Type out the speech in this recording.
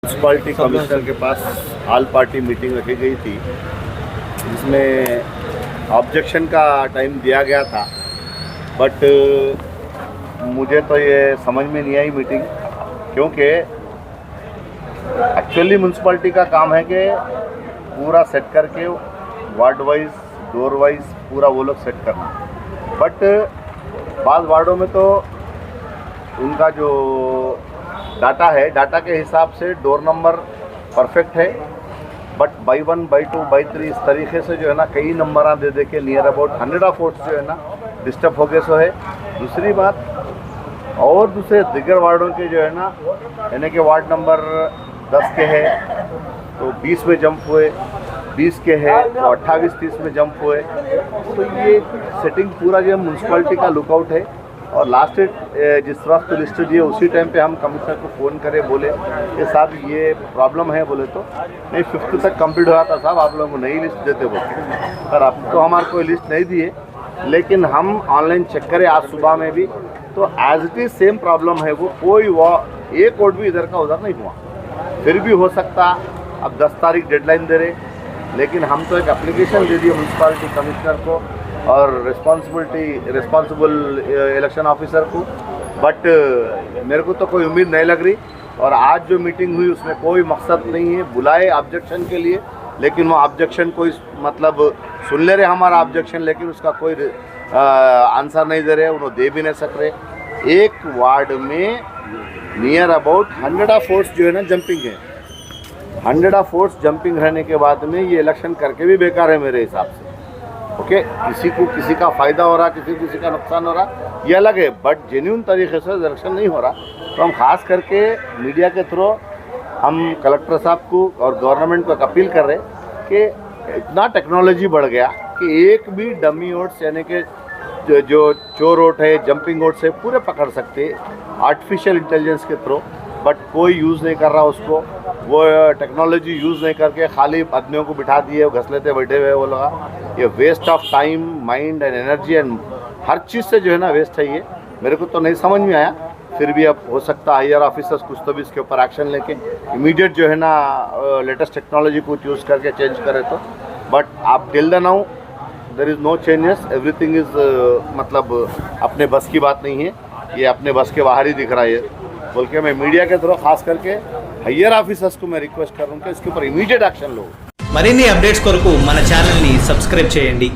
Municipality commissioner के पास all party meeting रखी गई थी, जिसमें ऑब्जेक्शन का टाइम दिया गया था। बट मुझे तो ये समझ में नहीं आई मीटिंग, क्योंकि एक्चुअली म्यूनसिपालिटी का काम है कि पूरा सेट करके वार्ड वाइज डोर वाइज पूरा वो लोग सेट करना। बट बाद वार्डों में तो उनका जो डाटा है, डाटा के हिसाब से डोर नंबर परफेक्ट है, बट बाई 1 बाई 2 बाई 3 इस तरीके से जो है ना कई नंबर दे के नियर अबाउट 100 ऑफ वोट्स जो है ना डिस्टर्ब हो गए सो है। दूसरी बात, और दूसरे दिगर वार्डों के जो है ना, यानी कि वार्ड नंबर 10 के है तो 20 में जंप हुए, 20 के है तो 28-30 में जंप हुए। तो ये सेटिंग पूरा जो है म्यूनसिपालिटी का लुकआउट है। और लास्ट जिस वक्त लिस्ट दिए उसी टाइम पे हम कमिश्नर को फ़ोन करे, बोले कि साहब ये प्रॉब्लम है। बोले तो नहीं, 5th तक कंप्लीट हुआ था साहब, आप लोगों को नई लिस्ट देते बोलते। पर अब तो हमारे कोई लिस्ट नहीं दिए, लेकिन हम ऑनलाइन चेक करें आज सुबह में भी, तो as it is same problem है। वो कोई एक वोट भी इधर का उधर नहीं हुआ। फिर भी हो सकता, अब 10 तारीख डेडलाइन दे रहे, लेकिन हम तो एक एप्लीकेशन दे दिए म्यूनसिपालिटी कमिश्नर को और रिस्पॉन्सिबल इलेक्शन ऑफिसर को। बट मेरे को तो कोई उम्मीद नहीं लग रही। और आज जो मीटिंग हुई उसमें कोई मकसद नहीं है, बुलाए ऑब्जेक्शन के लिए, लेकिन वो ऑब्जेक्शन कोई मतलब सुन ले रहे हमारा ऑब्जेक्शन, लेकिन उसका कोई आंसर नहीं दे रहे, उन्होंने दे भी नहीं सक रहे। एक वार्ड में नियर अबाउट 100 ऑफ वोट्स जो है ना जंपिंग है। 100 ऑफ वोट्स जंपिंग रहने के बाद में ये इलेक्शन करके भी बेकार है मेरे हिसाब से। ओके, किसी का फ़ायदा हो रहा, किसी का नुकसान हो रहा, ये अलग है, बट जेन्युइन तरीके से इलेक्शन नहीं हो रहा। तो हम खास करके मीडिया के थ्रू हम कलेक्टर साहब को और गवर्नमेंट को अपील कर रहे कि इतना टेक्नोलॉजी बढ़ गया कि एक भी डमी वोट्स यानी कि जो चोर वोट है, जंपिंग वोट्स है, पूरे पकड़ सकते आर्टिफिशियल इंटेलिजेंस के थ्रू। बट कोई यूज़ नहीं कर रहा उसको, वो टेक्नोलॉजी यूज़ नहीं करके खाली आदमियों को बिठा दिए, वो घसलेते बैठे हुए वो लोग। ये waste of time, mind and energy and हर चीज़ से जो है ना वेस्ट है। ये मेरे को तो नहीं समझ में आया। फिर भी अब हो सकता है हायर ऑफिसर्स कुछ तो भी इसके ऊपर एक्शन लेके इमीडिएट जो है ना लेटेस्ट टेक्नोलॉजी को यूज़ करके चेंज करे तो। बट आप till the now there is no changes, everything is मतलब अपने बस की बात नहीं है, ये अपने बस के बाहर ही दिख रहा है। बोल के मैं मीडिया के थ्रू खास करके हायर आफिसर्स को मैं रिक्वेस्ट कर रहा हूँ कि इसके ऊपर इमीडिएट एक्शन लो। మరిన్ని అప్డేట్స్ కొరకు మన ఛానల్ ని సబ్స్క్రైబ్ చేయండి।